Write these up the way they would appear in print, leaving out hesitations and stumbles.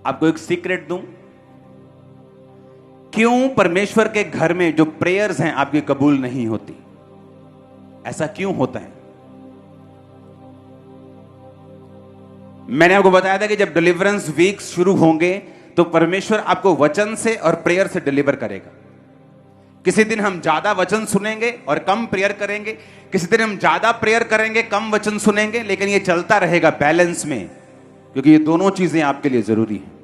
आपको एक सीक्रेट दूं, क्यों परमेश्वर के घर में जो प्रेयर्स हैं आपकी कबूल नहीं होती? ऐसा क्यों होता है? मैंने आपको बताया था कि जब डिलीवरेंस वीक्स शुरू होंगे तो परमेश्वर आपको वचन से और प्रेयर से डिलीवर करेगा। किसी दिन हम ज्यादा वचन सुनेंगे और कम प्रेयर करेंगे, किसी दिन हम ज्यादा प्रेयर करेंगे, कम वचन सुनेंगे, लेकिन ये चलता रहेगा बैलेंस में, क्योंकि ये दोनों चीजें आपके लिए जरूरी हैं।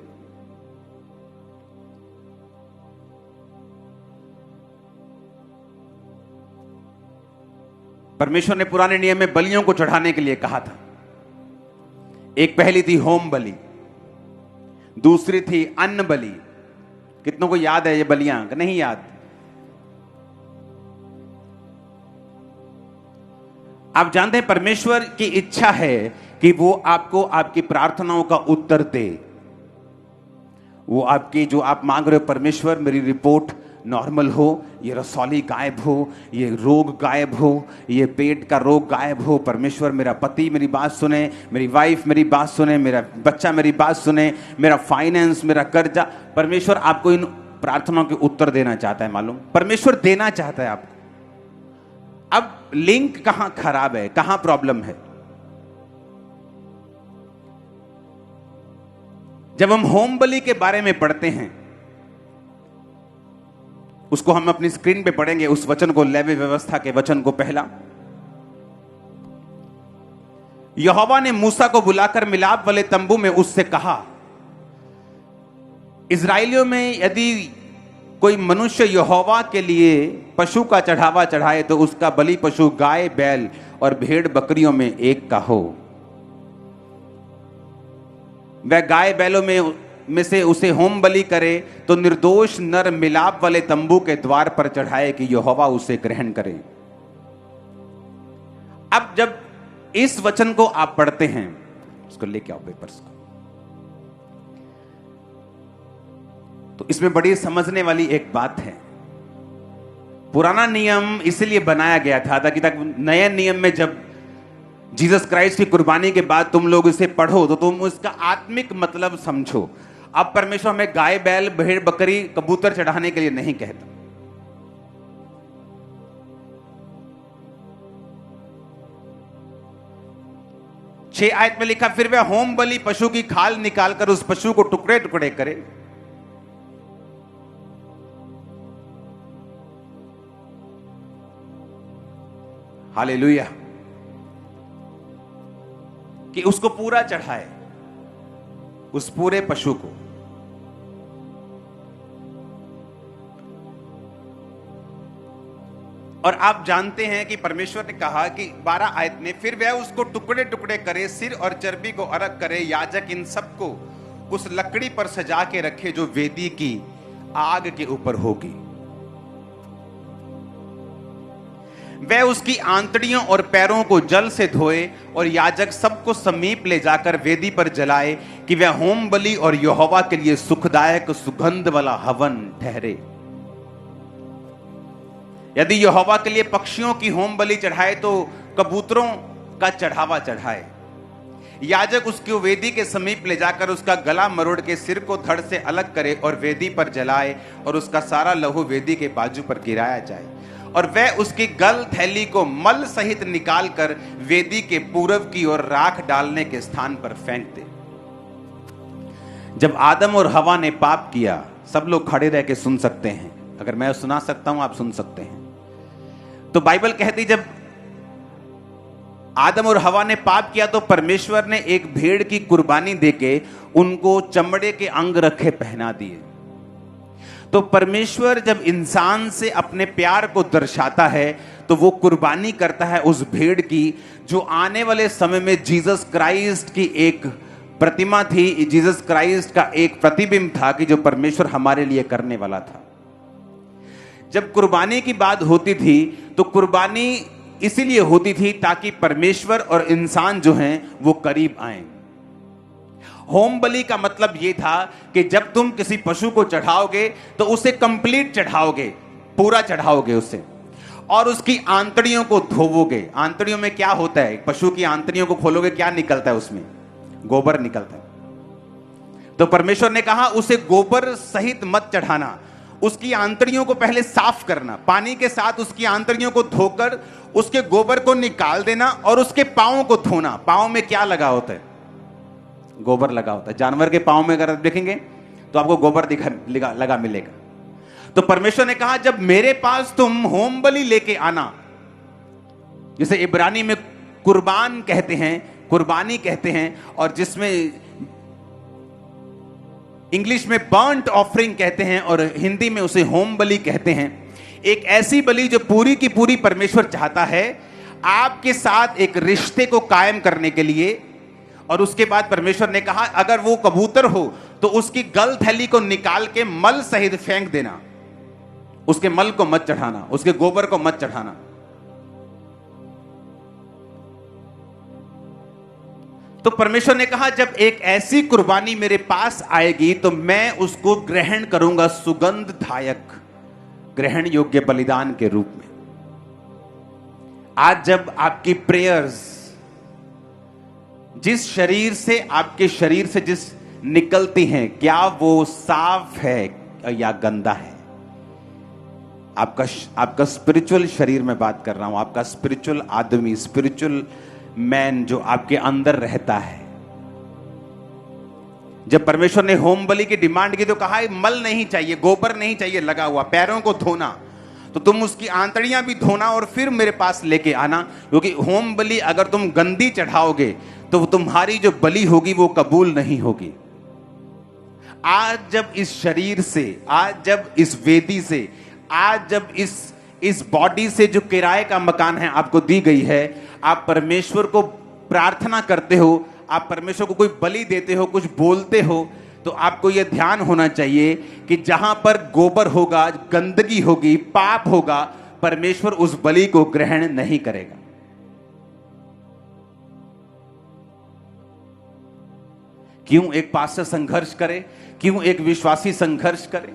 परमेश्वर ने पुराने नियम में बलियों को चढ़ाने के लिए कहा था। एक पहली थी होम बलि, दूसरी थी अन्न बलि। कितनों को याद है ये बलियां? नहीं याद? आप जानते हैं परमेश्वर की इच्छा है कि वो आपको आपकी प्रार्थनाओं का उत्तर दे। वो आपकी जो आप मांग रहे हो, परमेश्वर मेरी रिपोर्ट नॉर्मल हो, ये रसौली गायब हो, ये रोग गायब हो, ये पेट का रोग गायब हो, परमेश्वर मेरा पति मेरी बात सुने, मेरी वाइफ मेरी बात सुने, मेरा बच्चा मेरी बात सुने, मेरा फाइनेंस, मेरा कर्जा। परमेश्वर आपको इन प्रार्थनाओं के उत्तर देना चाहता है। मालूम, परमेश्वर देना चाहता है आपको। अब लिंक कहां खराब है, कहां प्रॉब्लम है? जब हम होम बलि के बारे में पढ़ते हैं, उसको हम अपनी स्क्रीन पे पढ़ेंगे, उस वचन को, लेवी व्यवस्था के वचन को। पहला, यहोवा ने मूसा को बुलाकर मिलाप वाले तंबू में उससे कहा, इजराइलियों में यदि कोई मनुष्य यहोवा के लिए पशु का चढ़ावा चढ़ाए तो उसका बलि पशु गाय, बैल और भेड़ बकरियों में एक का हो। वह गाय बैलों में से उसे होम बलि करे तो निर्दोष नर मिलाप वाले तंबू के द्वार पर चढ़ाए कि यहोवा उसे ग्रहण करे। अब जब इस वचन को आप पढ़ते हैं, उसको लेके आओ पेपर्स को, तो इसमें बड़ी समझने वाली एक बात है। पुराना नियम इसलिए बनाया गया था ताकि नए नियम में जब जीसस क्राइस्ट की कुर्बानी के बाद तुम लोग इसे पढ़ो तो तुम उसका आत्मिक मतलब समझो। अब परमेश्वर हमें गाय, बैल, भेड़, बकरी, कबूतर चढ़ाने के लिए नहीं कहता। छह आयत में लिखा, फिर वह होम बलि पशु की खाल निकालकर उस पशु को टुकड़े टुकड़े करे। हालेलुया। कि उसको पूरा चढ़ाए, उस पूरे पशु को। और आप जानते हैं कि परमेश्वर ने कहा कि 12 आयत में, फिर वह उसको टुकड़े टुकड़े करे, सिर और चर्बी को अलग करे, याजक इन सबको उस लकड़ी पर सजा के रखे जो वेदी की आग के ऊपर होगी। वह उसकी आंतड़ियों और पैरों को जल से धोए और याजक सबको समीप ले जाकर वेदी पर जलाए कि वह होम बलि और यहोवा के लिए सुखदायक सुगंध वाला हवन ठहरे। यदि यहोवा के लिए पक्षियों की होम बलि चढ़ाए तो कबूतरों का चढ़ावा चढ़ाए। याजक उसकी वेदी के समीप ले जाकर उसका गला मरोड़ के सिर को धड़ से अलग करे और वेदी पर जलाए और उसका सारा लहू वेदी के बाजू पर गिराया जाए। और वह उसकी गल थैली को मल सहित निकालकर वेदी के पूरब की ओर राख डालने के स्थान पर फेंक दे। जब आदम और हवा ने पाप किया, सब लोग खड़े रह के सुन सकते हैं, अगर मैं सुना सकता हूं आप सुन सकते हैं। तो बाइबल कहती जब आदम और हवा ने पाप किया तो परमेश्वर ने एक भेड़ की कुर्बानी देके उनको चमड़े के अंग रखे पहना दिए। तो परमेश्वर जब इंसान से अपने प्यार को दर्शाता है तो वो कुर्बानी करता है उस भेड़ की, जो आने वाले समय में जीसस क्राइस्ट की एक प्रतिमा थी, जीसस क्राइस्ट का एक प्रतिबिंब था कि जो परमेश्वर हमारे लिए करने वाला था। जब कुर्बानी की बात होती थी तो कुर्बानी इसीलिए होती थी ताकि परमेश्वर और इंसान जो हैं वो करीब आए। होम बलि का मतलब यह था कि जब तुम किसी पशु को चढ़ाओगे तो उसे कंप्लीट चढ़ाओगे, पूरा चढ़ाओगे उसे, और उसकी आंतड़ियों को धोवोगे। आंतड़ियों में क्या होता है? पशु की आंतड़ियों को खोलोगे, क्या निकलता है उसमें? गोबर निकलता है। तो परमेश्वर ने कहा उसे गोबर सहित मत चढ़ाना, उसकी आंतड़ियों को पहले साफ करना, पानी के साथ उसकी आंतड़ियों को धोकर उसके गोबर को निकाल देना और उसके पांवों को धोना। पांव में क्या लगा होता है? गोबर लगा होता है। जानवर के पांव में अगर आप देखेंगे तो आपको गोबर लगा मिलेगा। तो परमेश्वर ने कहा जब मेरे पास तुम होम बलि लेके आना, जिसे इब्रानी में कुर्बान कहते हैं, कुर्बानी कहते हैं, और जिसमें इंग्लिश में बर्न्ट ऑफरिंग कहते हैं और हिंदी में उसे होम बलि कहते हैं। एक ऐसी बलि जो पूरी की पूरी परमेश्वर चाहता है आपके साथ एक रिश्ते को कायम करने के लिए। और उसके बाद परमेश्वर ने कहा अगर वो कबूतर हो तो उसकी गल थैली को निकाल के मल सहित फेंक देना, उसके मल को मत चढ़ाना, उसके गोबर को मत चढ़ाना। तो परमेश्वर ने कहा जब एक ऐसी कुर्बानी मेरे पास आएगी तो मैं उसको ग्रहण करूंगा सुगंधदायक, ग्रहण योग्य बलिदान के रूप में। आज जब आपकी प्रेयर्स जिस शरीर से, आपके शरीर से जिस निकलती हैं, क्या वो साफ है या गंदा है? आपका स्पिरिचुअल शरीर में बात कर रहा हूं, आपका स्पिरिचुअल आदमी, स्पिरिचुअल मैन जो आपके अंदर रहता है। जब परमेश्वर ने होम बलि की डिमांड की तो कहा मल नहीं चाहिए, गोबर नहीं चाहिए लगा हुआ, पैरों को धोना, तो तुम उसकी आंतड़ियां भी धोना और फिर मेरे पास लेके आना, क्योंकि होम बलि अगर तुम गंदी चढ़ाओगे तो तुम्हारी जो बलि होगी वो कबूल नहीं होगी। आज जब इस शरीर से, आज जब इस वेदी से, आज जब इस बॉडी से जो किराए का मकान है आपको दी गई है, आप परमेश्वर को प्रार्थना करते हो, आप परमेश्वर को कोई बलि देते हो, कुछ बोलते हो, तो आपको यह ध्यान होना चाहिए कि जहां पर गोबर होगा, गंदगी होगी, पाप होगा, परमेश्वर उस बलि को ग्रहण नहीं करेगा। क्यों एक पास्टर संघर्ष करे? क्यों एक विश्वासी संघर्ष करे?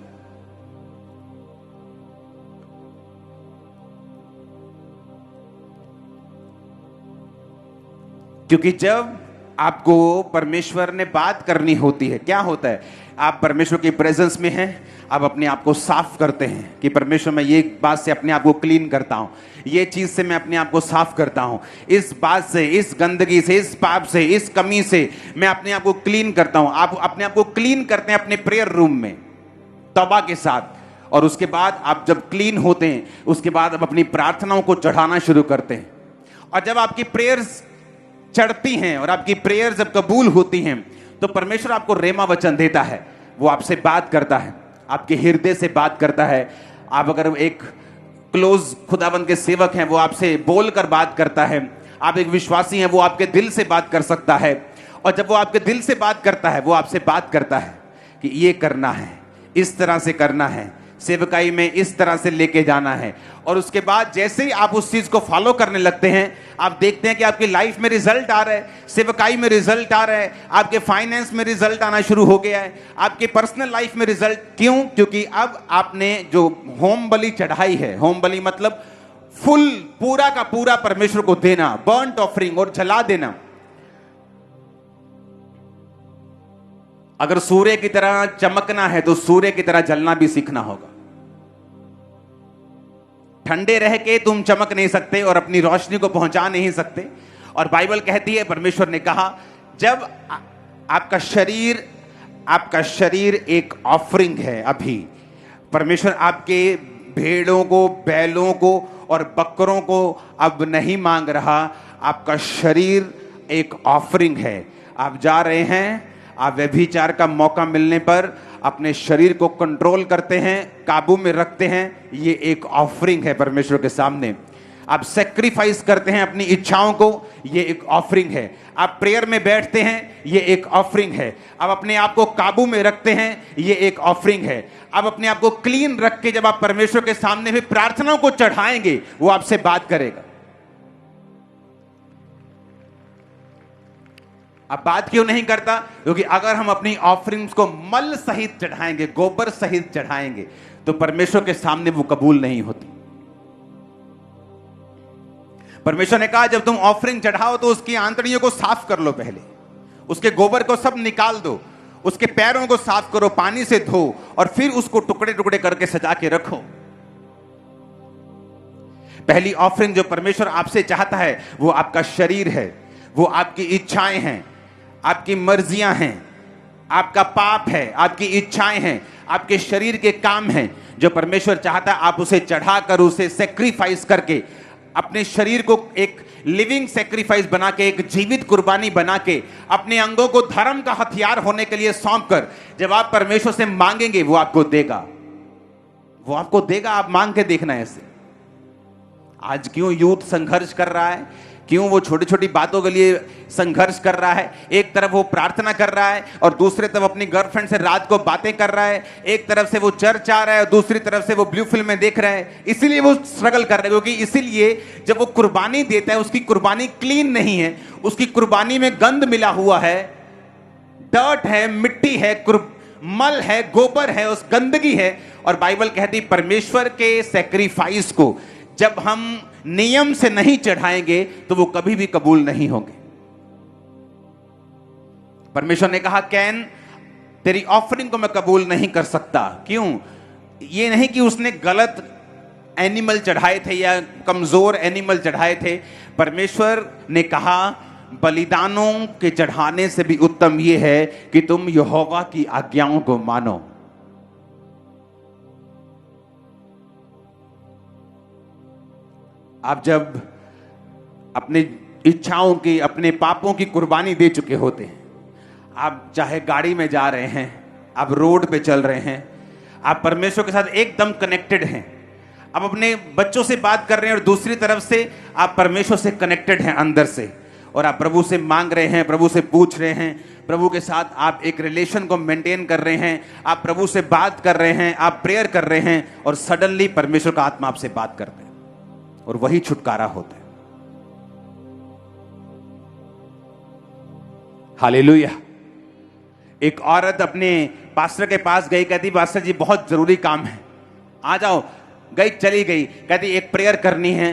क्योंकि जब आपको परमेश्वर ने बात करनी होती है, क्या होता है, आप परमेश्वर की प्रेजेंस में हैं, आप अपने आप को साफ करते हैं कि परमेश्वर मैं ये बात से अपने आप को क्लीन करता हूं, ये चीज से मैं अपने आप को साफ करता हूं, इस बात से, इस गंदगी से, इस पाप से, इस कमी से मैं अपने आप को क्लीन करता हूं। आप अपने आप को क्लीन करते हैं अपने प्रेयर रूम में तौबा के साथ, और उसके बाद आप जब क्लीन होते हैं उसके बाद आप अपनी प्रार्थनाओं को चढ़ाना शुरू करते हैं। और जब आपकी प्रेयर्स चढ़ती हैं और आपकी प्रेयर जब कबूल होती हैं तो परमेश्वर आपको रेमा वचन देता है, वो आपसे बात करता है, आपके हृदय से बात करता है। आप अगर एक क्लोज खुदाबंद के सेवक हैं, वो आपसे बोलकर बात करता है। आप एक विश्वासी हैं, वो आपके दिल से बात कर सकता है। और जब वो आपके दिल से बात करता है, वो आपसे बात करता है कि ये करना है, इस तरह से करना है, सेवकाई में इस तरह से लेके जाना है। और उसके बाद जैसे ही आप उस चीज को फॉलो करने लगते हैं, आप देखते हैं कि आपकी लाइफ में रिजल्ट आ रहा है, सेवकाई में रिजल्ट आ रहा है, आपके फाइनेंस में रिजल्ट आना शुरू हो गया है, आपके पर्सनल लाइफ में रिजल्ट। क्यों? क्योंकि अब आपने जो होम बलि चढ़ाई है, होम बलि मतलब फुल, पूरा का पूरा परमेश्वर को देना, बर्न्ट ऑफरिंग और जला देना। अगर सूर्य की तरह चमकना है तो सूर्य की तरह जलना भी सीखना होगा। ठंडे रह के तुम चमक नहीं सकते और अपनी रोशनी को पहुंचा नहीं सकते। और बाइबल कहती है, परमेश्वर ने कहा जब आपका शरीर एक ऑफरिंग है, अभी परमेश्वर आपके भेड़ों को, बैलों को और बकरों को अब नहीं मांग रहा, आपका शरीर एक ऑफरिंग है। आप जा रहे हैं, आप व्यभिचार का मौका मिलने पर अपने शरीर को कंट्रोल करते हैं, काबू में रखते हैं, ये एक ऑफरिंग है परमेश्वर के सामने। आप सेक्रीफाइस करते हैं अपनी इच्छाओं को, ये एक ऑफरिंग है। आप प्रेयर में बैठते हैं, ये एक ऑफरिंग है। आप अपने आप को काबू में रखते हैं, ये एक ऑफरिंग है। आप अपने आप को क्लीन रख के जब आप परमेश्वर के सामने भी प्रार्थनाओं को चढ़ाएंगे, वो आपसे बात करेगा। अब बात क्यों नहीं करता? क्योंकि अगर हम अपनी ऑफरिंग्स को मल सहित चढ़ाएंगे, गोबर सहित चढ़ाएंगे, तो परमेश्वर के सामने वो कबूल नहीं होती। परमेश्वर ने कहा जब तुम ऑफरिंग चढ़ाओ तो उसकी आंतड़ियों को साफ कर लो, पहले उसके गोबर को सब निकाल दो, उसके पैरों को साफ करो, पानी से धो, और फिर उसको टुकड़े टुकड़े करके सजा के रखो। पहली ऑफरिंग जो परमेश्वर आपसे चाहता है वो आपका शरीर है, वो आपकी इच्छाएं हैं, आपकी मर्जियां हैं, आपका पाप है, आपकी इच्छाएं हैं, आपके शरीर के काम हैं। जो परमेश्वर चाहता है आप उसे चढ़ाकर, उसे सेक्रीफाइस करके, अपने शरीर को एक लिविंग सेक्रीफाइस बना के, एक जीवित कुर्बानी बना के, अपने अंगों को धर्म का हथियार होने के लिए सौंप कर जब आप परमेश्वर से मांगेंगे वो आपको देगा, वो आपको देगा। आप मांग के देखना ऐसे। आज क्यों यूथ संघर्ष कर रहा है, क्यों वो छोटी छोटी बातों के लिए संघर्ष कर रहा है? एक तरफ वो प्रार्थना कर रहा है और दूसरी तरफ अपनी गर्लफ्रेंड से रात को बातें कर रहा है। एक तरफ से वो चर्च आ रहा है और दूसरी तरफ से वो ब्लू फिल्में देख रहा है। इसीलिए वो स्ट्रगल कर रहा है, क्योंकि इसीलिए जब वो कुर्बानी देता है उसकी कुर्बानी क्लीन नहीं है, उसकी कुर्बानी में गंद मिला हुआ है, डर्ट है, मिट्टी है, मल है, गोबर है, उस गंदगी है। और बाइबल कहती परमेश्वर के सैक्रिफाइस को जब हम नियम से नहीं चढ़ाएंगे तो वो कभी भी कबूल नहीं होंगे। परमेश्वर ने कहा कैन, तेरी ऑफरिंग को मैं कबूल नहीं कर सकता। क्यों? ये नहीं कि उसने गलत एनिमल चढ़ाए थे या कमजोर एनिमल चढ़ाए थे। परमेश्वर ने कहा बलिदानों के चढ़ाने से भी उत्तम यह है कि तुम यहोवा की आज्ञाओं को मानो। आप जब अपनी इच्छाओं की, अपने पापों की कुर्बानी दे चुके होते हैं, आप चाहे गाड़ी में जा रहे हैं, आप रोड पे चल रहे हैं, आप परमेश्वर के साथ एकदम कनेक्टेड हैं, आप अपने बच्चों से बात कर रहे हैं और दूसरी तरफ से आप परमेश्वर से कनेक्टेड हैं अंदर से, और आप प्रभु से मांग रहे हैं, प्रभु से पूछ रहे हैं, प्रभु के साथ आप एक रिलेशन को मेंटेन कर रहे हैं, आप प्रभु से बात कर रहे हैं, आप प्रेयर कर रहे हैं, और सडनली परमेश्वर का आत्मा आपसे बात करते हैं और वही छुटकारा होता है। हालेलुया। एक औरत अपने पास्टर के पास गई, कहती पास्टर जी बहुत जरूरी काम है, आ जाओ। गई, चली गई, कहती एक प्रेयर करनी है,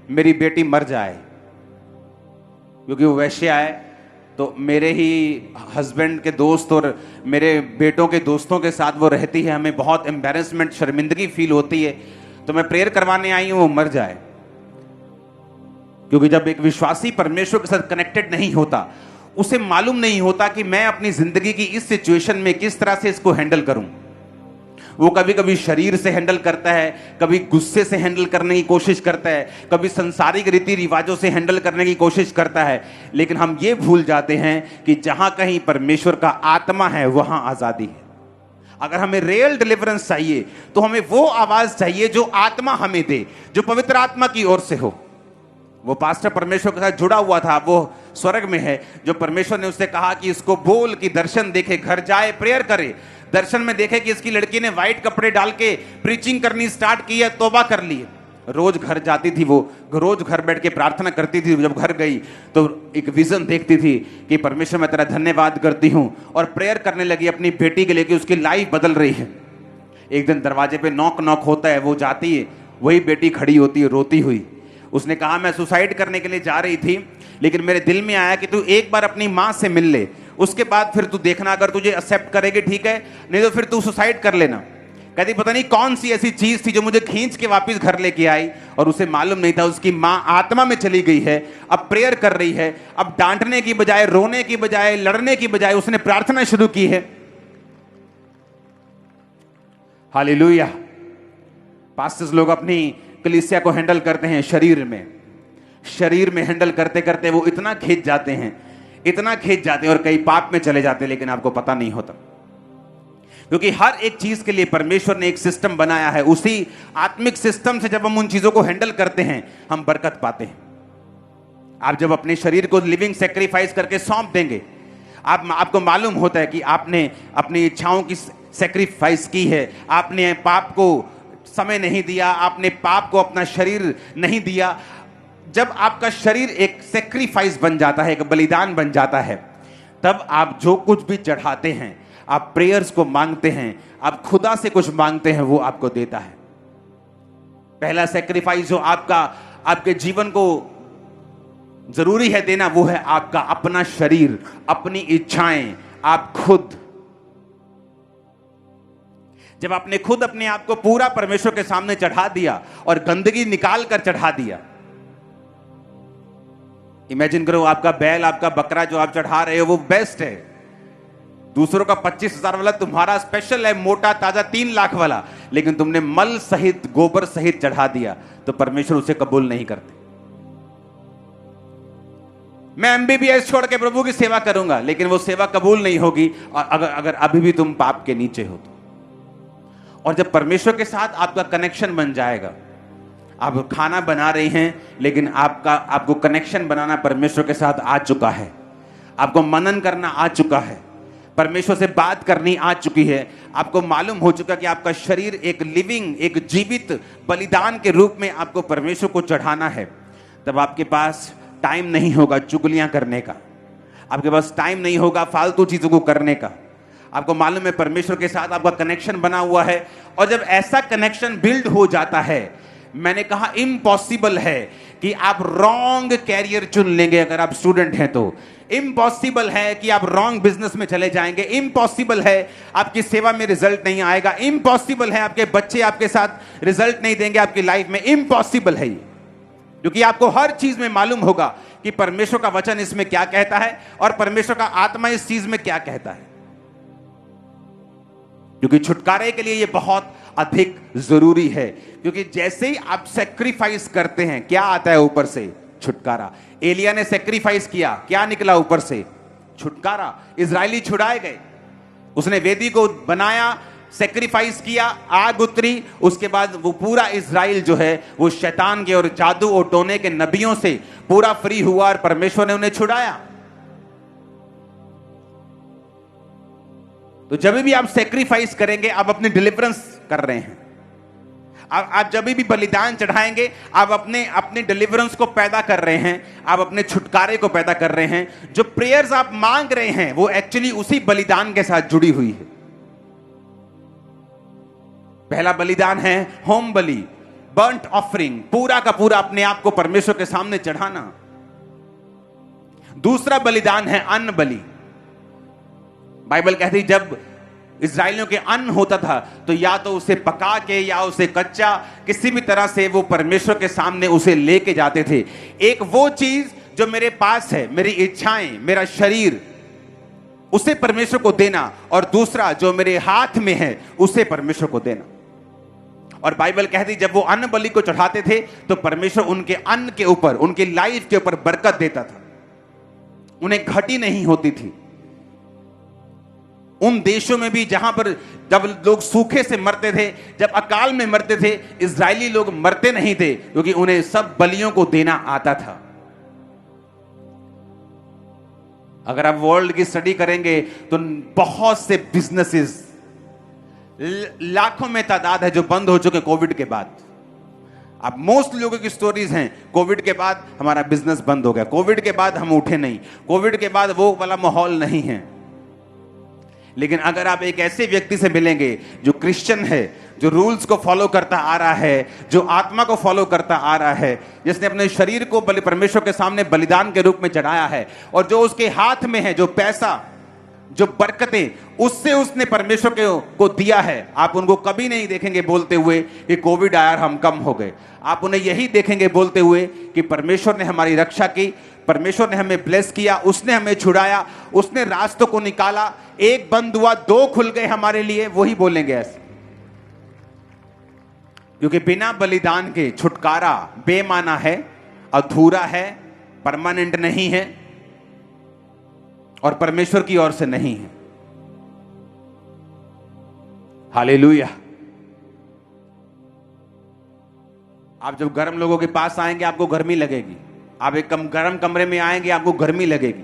मेरी बेटी मर जाए, क्योंकि वो वैश्या है। तो मेरे ही हस्बैंड के दोस्त और मेरे बेटों के दोस्तों के साथ वो रहती है, हमें बहुत एम्बैरेसमेंट, शर्मिंदगी फील होती है, तो मैं प्रेयर करवाने आई हूं वो मर जाए। क्योंकि जब एक विश्वासी परमेश्वर के साथ कनेक्टेड नहीं होता, उसे मालूम नहीं होता कि मैं अपनी जिंदगी की इस सिचुएशन में किस तरह से इसको हैंडल करूं। वो कभी कभी शरीर से हैंडल करता है, कभी गुस्से से हैंडल करने की कोशिश करता है, कभी संसारिक रीति रिवाजों से हैंडल करने की कोशिश करता है। लेकिन हम ये भूल जाते हैं कि जहां कहीं परमेश्वर का आत्मा है वहां आजादी है। अगर हमें रियल डिलीवरेंस चाहिए तो हमें वो आवाज चाहिए जो आत्मा हमें दे, जो पवित्र आत्मा की ओर से हो। वो पास्टर परमेश्वर के साथ जुड़ा हुआ था, वो स्वर्ग में है। जो परमेश्वर ने उससे कहा कि इसको बोल कि दर्शन देखे, घर जाए प्रेयर करे, दर्शन में देखे कि इसकी लड़की ने व्हाइट कपड़े डाल के प्रीचिंग करनी स्टार्ट की है, तौबा कर ली। रोज घर जाती थी, वो रोज घर बैठ के प्रार्थना करती थी। जब घर गई तो एक विजन देखती थी कि परमेश्वर मैं तेरा धन्यवाद करती हूं, और प्रेयर करने लगी अपनी बेटी के लिए कि उसकी लाइफ बदल रही है। एक दिन दरवाजे पे नॉक नॉक होता है, वो जाती है, वही बेटी खड़ी होती है रोती हुई। उसने कहा मैं सुसाइड करने के लिए जा रही थी, लेकिन मेरे दिल में आया कि तू एक बार अपनी माँ से मिल ले, उसके बाद फिर तू देखना, अगर तुझे एक्सेप्ट करेगी ठीक है, नहीं तो फिर तू सुसाइड कर लेना। कहती पता नहीं कौन सी ऐसी चीज थी जो मुझे खींच के वापस घर लेके आई, और उसे मालूम नहीं था उसकी माँ आत्मा में चली गई है, अब प्रेयर कर रही है। अब डांटने की बजाय, रोने की बजाय, लड़ने की बजाय उसने प्रार्थना शुरू की है। हालेलुया। पास्टर्स लोग अपनी कलीसिया को हैंडल करते हैं शरीर में हैंडल करते करते वो इतना खींच जाते हैं, इतना खींच जाते हैं, और कई पाप में चले जाते हैं, लेकिन आपको पता नहीं होता। क्योंकि हर एक चीज के लिए परमेश्वर ने एक सिस्टम बनाया है। उसी आत्मिक सिस्टम से जब हम उन चीजों को हैंडल करते हैं, हम बरकत पाते हैं। आप जब अपने शरीर को लिविंग सेक्रीफाइस करके सौंप देंगे, आपको मालूम होता है कि आपने अपनी इच्छाओं की सेक्रीफाइस की है, आपने पाप को समय नहीं दिया, आपने पाप को अपना शरीर नहीं दिया। जब आपका शरीर एक सेक्रीफाइस बन जाता है, एक बलिदान बन जाता है, तब आप जो कुछ भी चढ़ाते हैं, आप प्रेयर्स को मांगते हैं, आप खुदा से कुछ मांगते हैं, वो आपको देता है। पहला सेक्रीफाइस जो आपके जीवन को जरूरी है देना, वो है आपका अपना शरीर, अपनी इच्छाएं, आप खुद। जब आपने खुद अपने आप को पूरा परमेश्वर के सामने चढ़ा दिया और गंदगी निकाल कर चढ़ा दिया। इमेजिन करो, आपका बैल, आपका बकरा जो आप चढ़ा रहे हो वो बेस्ट है, दूसरों का 25,000 वाला तुम्हारा स्पेशल है, मोटा ताजा 3 लाख वाला, लेकिन तुमने मल सहित, गोबर सहित चढ़ा दिया, तो परमेश्वर उसे कबूल नहीं करते। मैं MBBS छोड़ के प्रभु की सेवा करूंगा, लेकिन वो सेवा कबूल नहीं होगी और अगर अभी भी तुम पाप के नीचे हो तो। और जब परमेश्वर के साथ आपका कनेक्शन बन जाएगा, आप खाना बना रहे हैं लेकिन आपको कनेक्शन बनाना परमेश्वर के साथ आ चुका है, आपको मनन करना आ चुका है, परमेश्वर से बात करनी आ चुकी है, आपको मालूम हो चुका कि आपका शरीर एक लिविंग, एक जीवित बलिदान के रूप में आपको परमेश्वर को चढ़ाना है, तब आपके पास टाइम नहीं होगा चुगलियां करने का, आपके पास टाइम नहीं होगा फालतू चीजों को करने का। आपको मालूम है परमेश्वर के साथ आपका कनेक्शन बना हुआ है, और जब ऐसा कनेक्शन बिल्ड हो जाता है, मैंने कहा इम्पॉसिबल है कि आप रॉन्ग कैरियर चुन लेंगे। अगर आप स्टूडेंट हैं तो इम्पॉसिबल है कि आप रॉन्ग बिजनेस में चले जाएंगे, इम्पॉसिबल है आपकी सेवा में रिजल्ट नहीं आएगा, इम्पॉसिबल है आपके बच्चे आपके साथ रिजल्ट नहीं देंगे आपकी लाइफ में, इम्पॉसिबल है ये। क्योंकि आपको हर चीज में मालूम होगा कि परमेश्वर का वचन इसमें क्या कहता है और परमेश्वर का आत्मा इस चीज में क्या कहता है। क्योंकि छुटकारे के लिए ये बहुत अधिक जरूरी है, क्योंकि जैसे ही आप सेक्रीफाइस करते हैं, क्या आता है ऊपर से? छुटकारा। एलिया ने सेक्रीफाइस किया, क्या निकला ऊपर से? छुटकारा। इजरायली छुड़ाए गए, उसने वेदी को बनाया, सेक्रीफाइस किया, आग उतरी, उसके बाद वो पूरा इजराइल जो है वो शैतान के और जादू और टोने के नबियों से पूरा फ्री हुआ और परमेश्वर ने उन्हें छुड़ाया। तो जब भी आप सेक्रीफाइस करेंगे, आप अपनी डिलीवरेंस कर रहे हैं। आप जब भी बलिदान चढ़ाएंगे, आप अपने डिलीवरेंस को पैदा कर रहे हैं, आप अपने छुटकारे को पैदा कर रहे हैं। जो प्रेयर्स आप मांग रहे हैं वो एक्चुअली उसी बलिदान के साथ जुड़ी हुई है। पहला बलिदान है होम बलि, बर्न्ट ऑफरिंग, पूरा का पूरा अपने आप को परमेश्वर के सामने चढ़ाना। दूसरा बलिदान है अन्न बलि। बाइबल कहती जब इस्राएलियों के अन्न होता था तो या तो उसे पका के या उसे कच्चा, किसी भी तरह से वो परमेश्वर के सामने उसे लेके जाते थे। एक वो चीज जो मेरे पास है, मेरी इच्छाएं, मेरा शरीर, उसे परमेश्वर को देना, और दूसरा जो मेरे हाथ में है उसे परमेश्वर को देना। और बाइबल कहती जब वो अन्न बलि को चढ़ाते थे तो परमेश्वर उनके अन्न के ऊपर, उनके लाइफ के ऊपर बरकत देता था, उन्हें घटी नहीं होती थी। उन देशों में भी जहां पर जब लोग सूखे से मरते थे, जब अकाल में मरते थे, इजरायली लोग मरते नहीं थे, क्योंकि उन्हें सब बलियों को देना आता था। अगर आप वर्ल्ड की स्टडी करेंगे तो बहुत से बिजनेसेस, लाखों में तादाद है जो बंद हो चुके कोविड के बाद। अब मोस्ट लोगों की स्टोरीज हैं, कोविड के बाद हमारा बिजनेस बंद हो गया, कोविड के बाद हम उठे नहीं, कोविड के बाद वो वाला माहौल नहीं है। लेकिन अगर आप एक ऐसे व्यक्ति से मिलेंगे जो क्रिश्चियन है, जो रूल्स को फॉलो करता आ रहा है, जो आत्मा को फॉलो करता आ रहा है, जिसने अपने शरीर को परमेश्वर के सामने बलिदान के रूप में चढ़ाया है, और जो उसके हाथ में है जो पैसा, जो बरकतें, उससे उसने परमेश्वर को दिया है, आप उनको कभी नहीं देखेंगे बोलते हुए कि कोविड आया हम कम हो गए। आप उन्हें यही देखेंगे बोलते हुए कि परमेश्वर ने हमारी रक्षा की, परमेश्वर ने हमें ब्लेस किया, उसने हमें छुड़ाया, उसने रास्तों को निकाला, एक बंद हुआ, 2 खुल गए हमारे लिए, वही बोलेंगे ऐसे। क्योंकि बिना बलिदान के छुटकारा बेमाना है, अधूरा है, परमानेंट नहीं है और परमेश्वर की ओर से नहीं है। हालेलुया। आप जब गर्म लोगों के पास आएंगे आपको गर्मी लगेगी, आप एक गर्म कमरे में आएंगे आपको गर्मी लगेगी।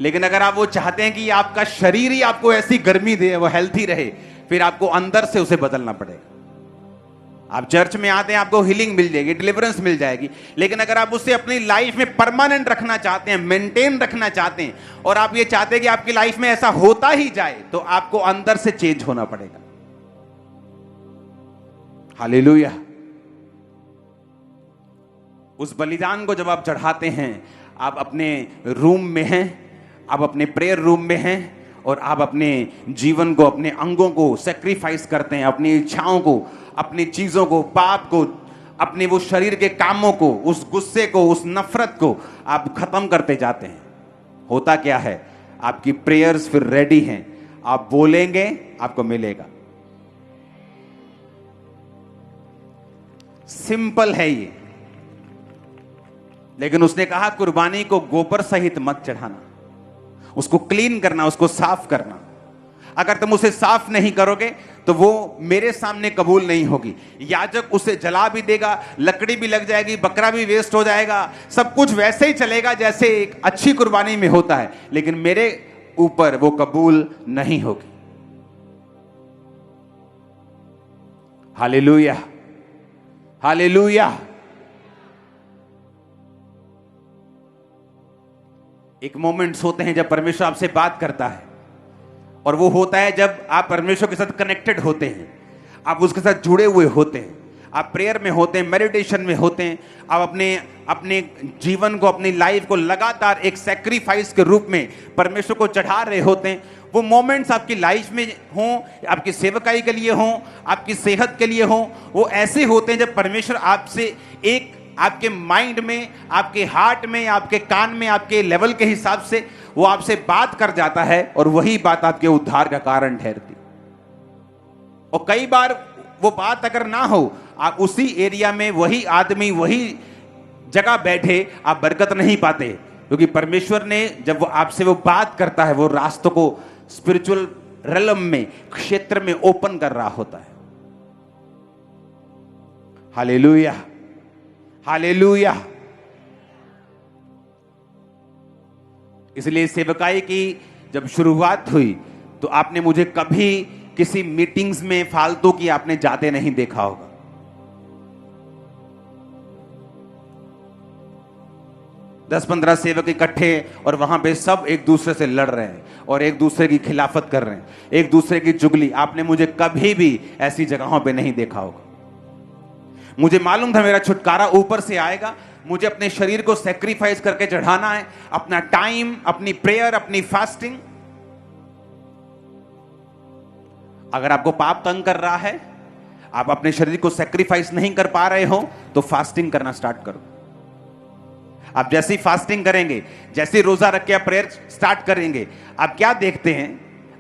लेकिन अगर आप वो चाहते हैं कि आपका शरीर ही आपको ऐसी गर्मी दे, वो हेल्थी रहे, फिर आपको अंदर से उसे बदलना पड़ेगा। आप चर्च में आते हैं आपको हीलिंग मिल जाएगी, डिलीवरेंस मिल जाएगी, लेकिन अगर आप उसे अपनी लाइफ में परमानेंट रखना चाहते हैं, मेंटेन रखना चाहते हैं, और आप ये चाहते हैं कि आपकी लाइफ में ऐसा होता ही जाए, तो आपको अंदर से चेंज होना पड़ेगा। हालेलुया। उस बलिदान को जब आप चढ़ाते हैं, आप अपने रूम में हैं, आप अपने प्रेयर रूम में हैं, और आप अपने जीवन को, अपने अंगों को सेक्रीफाइस करते हैं, अपनी इच्छाओं को, अपनी चीजों को, पाप को, अपने वो शरीर के कामों को, उस गुस्से को, उस नफरत को आप खत्म करते जाते हैं, होता क्या है, आपकी प्रेयर्स फिर रेडी हैं, आप बोलेंगे आपको मिलेगा। सिंपल है ये। लेकिन उसने कहा कुर्बानी को गोबर सहित मत चढ़ाना, उसको क्लीन करना, उसको साफ करना। अगर तुम उसे साफ नहीं करोगे तो वो मेरे सामने कबूल नहीं होगी। याजक उसे जला भी देगा, लकड़ी भी लग जाएगी, बकरा भी वेस्ट हो जाएगा, सब कुछ वैसे ही चलेगा जैसे एक अच्छी कुर्बानी में होता है, लेकिन मेरे ऊपर वो कबूल नहीं होगी। Hallelujah, hallelujah. एक मोमेंट्स होते हैं जब परमेश्वर आपसे बात करता है, और वो होता है जब आप परमेश्वर के साथ कनेक्टेड होते हैं, आप उसके साथ जुड़े हुए होते हैं, आप प्रेयर में होते हैं, मेडिटेशन में होते हैं, आप अपने जीवन को, अपनी लाइफ को लगातार एक सैक्रिफाइस के रूप में परमेश्वर को चढ़ा रहे होते हैं। वो मोमेंट्स आपकी लाइफ में हों, आपकी सेवकाई के लिए हों, आपकी सेहत के लिए हों, वो ऐसे होते हैं जब परमेश्वर आपसे एक आपके माइंड में, आपके हार्ट में, आपके कान में, आपके लेवल के हिसाब से वो आपसे बात कर जाता है, और वही बात आपके उद्धार का कारण ठहरती। और कई बार वो बात अगर ना हो, आप उसी एरिया में वही आदमी वही जगह बैठे, आप बरकत नहीं पाते, क्योंकि परमेश्वर ने जब वो आपसे वो बात करता है, वो रास्तों को स्पिरिचुअल रेलम में, क्षेत्र में ओपन कर रहा होता है। Hallelujah, hallelujah. इसलिए सेवकाई की जब शुरुआत हुई तो आपने मुझे कभी किसी मीटिंग्स में फालतू की आपने जाते नहीं देखा होगा। दस 15 सेवक इकट्ठे, और वहां पे सब एक दूसरे से लड़ रहे हैं और एक दूसरे की खिलाफत कर रहे हैं, एक दूसरे की चुगली। आपने मुझे कभी भी ऐसी जगहों पे नहीं देखा होगा। मुझे मालूम था मेरा छुटकारा ऊपर से आएगा, मुझे अपने शरीर को सैक्रिफाइस करके चढ़ाना है, अपना टाइम, अपनी प्रेयर, अपनी फास्टिंग। अगर आपको पाप तंग कर रहा है, आप अपने शरीर को सैक्रिफाइस नहीं कर पा रहे हो, तो फास्टिंग करना स्टार्ट करो। आप जैसे ही फास्टिंग करेंगे, जैसे रोजा रख के आप प्रेयर स्टार्ट करेंगे, आप क्या देखते हैं?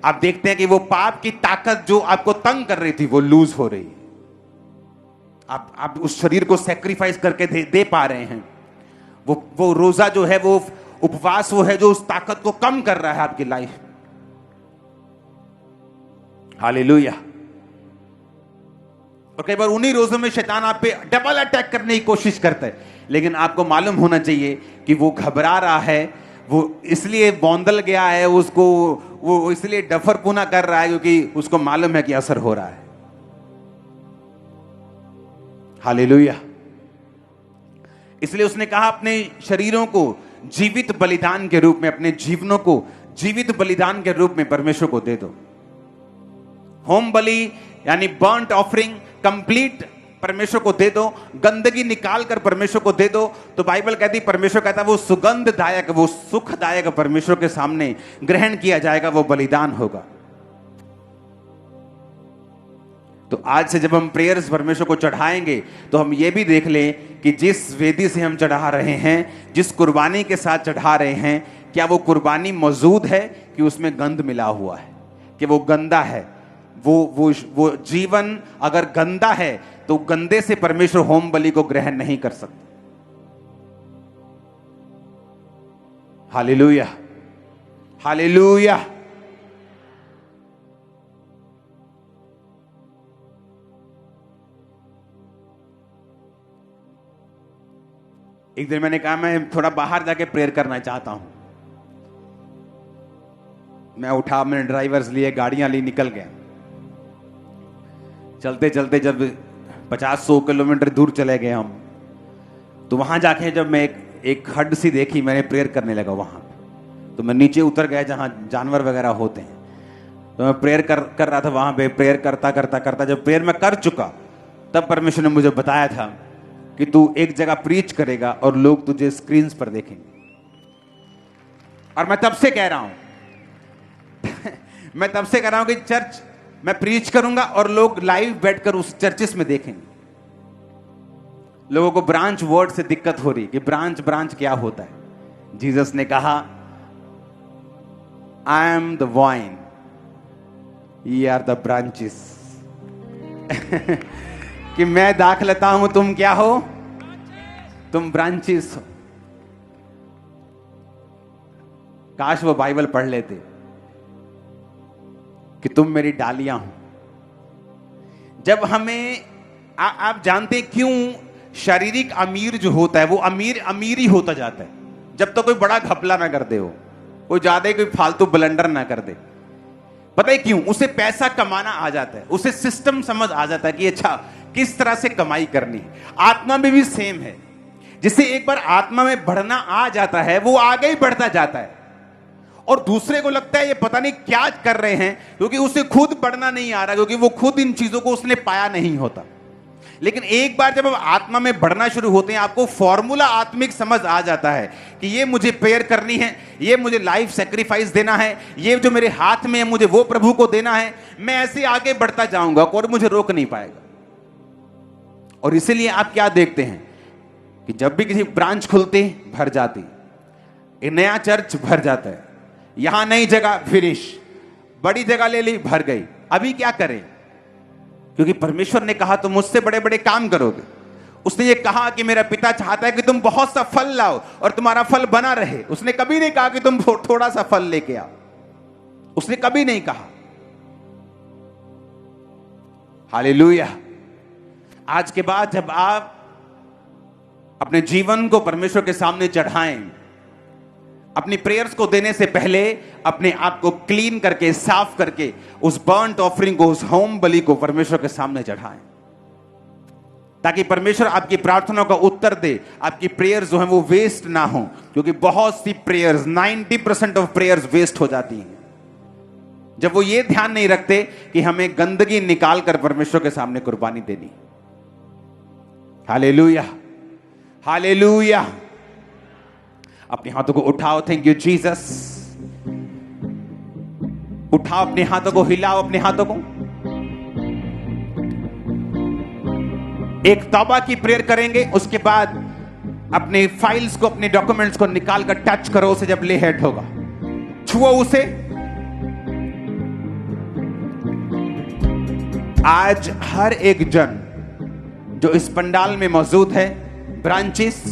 आप देखते हैं कि वो पाप की ताकत जो आपको तंग कर रही थी वो लूज हो रही है। आप उस शरीर को सैक्रिफाइस करके दे पा रहे हैं। वो रोजा जो है, वो उपवास वो है जो उस ताकत को कम कर रहा है आपकी लाइफ। हालेलुया। और कई बार उन्हीं रोजों में शैतान आप पे डबल अटैक करने की कोशिश करता है, लेकिन आपको मालूम होना चाहिए कि वो घबरा रहा है, वो इसलिए बौंदल गया है, उसको वो इसलिए डफर पुना कर रहा है क्योंकि उसको मालूम है कि असर हो रहा है। हालेलुया। इसलिए उसने कहा अपने शरीरों को जीवित बलिदान के रूप में, अपने जीवनों को जीवित बलिदान के रूप में परमेश्वर को दे दो। होम बलि यानी बर्न्ट ऑफरिंग कंप्लीट परमेश्वर को दे दो, गंदगी निकाल कर परमेश्वर को दे दो। तो बाइबल कहती, परमेश्वर कहता वो सुगंधदायक, वो सुखदायक परमेश्वर के सामने ग्रहण किया जाएगा, वो बलिदान होगा। तो आज से जब हम प्रेयर्स परमेश्वर को चढ़ाएंगे तो हम ये भी देख लें कि जिस वेदी से हम चढ़ा रहे हैं, जिस कुर्बानी के साथ चढ़ा रहे हैं, क्या वो कुर्बानी मौजूद है कि उसमें गंध मिला हुआ है, कि वो गंदा है। वो जीवन अगर गंदा है तो गंदे से परमेश्वर होम बलि को ग्रहण नहीं कर सकता। Hallelujah, hallelujah. एक दिन मैंने कहा मैं थोड़ा बाहर जाके प्रेयर करना चाहता हूं। मैं उठा, मैंने ड्राइवर्स लिए, गाड़ियां ली, निकल गया। चलते चलते जब 50-100 किलोमीटर दूर चले गए हम, तो वहां जाके जब मैं एक खड्ड सी देखी, मैंने प्रेयर करने लगा वहां पे। तो मैं नीचे उतर गया जहां जानवर वगैरह होते हैं। तो मैं प्रेयर कर रहा था वहां पे। प्रेयर करता करता करता जब प्रेयर मैं कर चुका, तब परमेश्वर ने मुझे बताया था कि तू एक जगह प्रीच करेगा और लोग तुझे स्क्रीन्स पर देखेंगे। और मैं तब से कह रहा हूं मैं तब से कर रहा हूं कि चर्च मैं प्रीच करूंगा और लोग लाइव बैठकर उस चर्चेस में देखेंगे। लोगों को ब्रांच वर्ड से दिक्कत हो रही कि ब्रांच ब्रांच क्या होता है। जीसस ने कहा, आई एम द वाइन, ये आर द ब्रांचेस। कि मैं दाखलता हूं, तुम क्या हो? तुम ब्रांचेस हो। काश वो बाइबल पढ़ लेते कि तुम मेरी डालियां हो। जब हमें आप जानते क्यों शारीरिक अमीर जो होता है वो अमीर ही होता जाता है, जब तक तो कोई बड़ा घपला ना कर दे, हो कोई ज्यादा कोई फालतू ब्लंडर ना कर दे। पता है क्यों? उसे पैसा कमाना आ जाता है, उसे सिस्टम समझ आ जाता है कि अच्छा किस तरह से कमाई करनी है। आत्मा में भी सेम है। जिसे एक बार आत्मा में बढ़ना आ जाता है वो आगे ही बढ़ता जाता है, और दूसरे को लगता है ये पता नहीं क्या कर रहे हैं, क्योंकि उसे खुद बढ़ना नहीं आ रहा, क्योंकि वो खुद इन चीजों को उसने पाया नहीं होता। लेकिन एक बार जब आप आत्मा में बढ़ना शुरू होते हैं, आपको फॉर्मूला आत्मिक समझ आ जाता है कि ये मुझे प्रेयर करनी है, ये मुझे लाइफ सेक्रीफाइस देना है, ये जो मेरे हाथ में है मुझे वो प्रभु को देना है। मैं ऐसे आगे बढ़ता जाऊंगा, कोई मुझे रोक नहीं पाएगा। और इसीलिए आप क्या देखते हैं कि जब भी किसी ब्रांच खुलती भर जाती, एक नया चर्च भर जाता है, यहां नई जगह फिनिश, बड़ी जगह ले ली भर गई। अभी क्या करें? क्योंकि परमेश्वर ने कहा तुम मुझसे बड़े बड़े काम करोगे। उसने ये कहा कि मेरा पिता चाहता है कि तुम बहुत सा फल लाओ और तुम्हारा फल बना रहे। उसने कभी नहीं कहा कि तुम थोड़ा सा फल लेके आओ, उसने कभी नहीं कहा। हालेलुया। आज के बाद जब आप अपने जीवन को परमेश्वर के सामने चढ़ाएं, अपनी प्रेयर्स को देने से पहले अपने आप को क्लीन करके, साफ करके, उस बर्न्ट ऑफरिंग को, उस होम बलि को परमेश्वर के सामने चढ़ाएं, ताकि परमेश्वर आपकी प्रार्थनाओं का उत्तर दे, आपकी प्रेयर्स जो हैं वो वेस्ट ना हो। क्योंकि बहुत सी प्रेयर्स, 90% ऑफ प्रेयर्स वेस्ट हो जाती हैं जब वो ये ध्यान नहीं रखते कि हमें गंदगी निकाल कर परमेश्वर के सामने कुर्बानी देनी। Hallelujah, hallelujah. अपने हाथों को उठाओ। Thank you Jesus. उठाओ अपने हाथों को, हिलाओ अपने हाथों को। एक तौबा की प्रेयर करेंगे, उसके बाद अपने फाइल्स को, अपने डॉक्यूमेंट्स को निकाल कर टच करो उसे। जब ले हेड होगा छुओ उसे। आज हर एक जन जो इस पंडाल में मौजूद है, ब्रांचेस,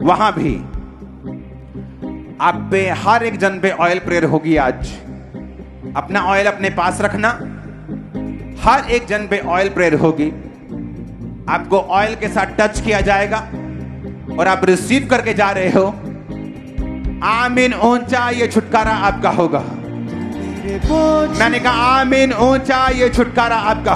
वहां भी आप पे, हर एक जन पे ऑयल प्रेयर होगी आज। अपना ऑयल अपने पास रखना। हर एक जन पे ऑयल प्रेयर होगी। आपको ऑयल के साथ टच किया जाएगा और आप रिसीव करके जा रहे हो। आमीन ऊंचा ये छुटकारा आपका होगा। मैंने कहा आमीन ऊंचा ये छुटकारा आपका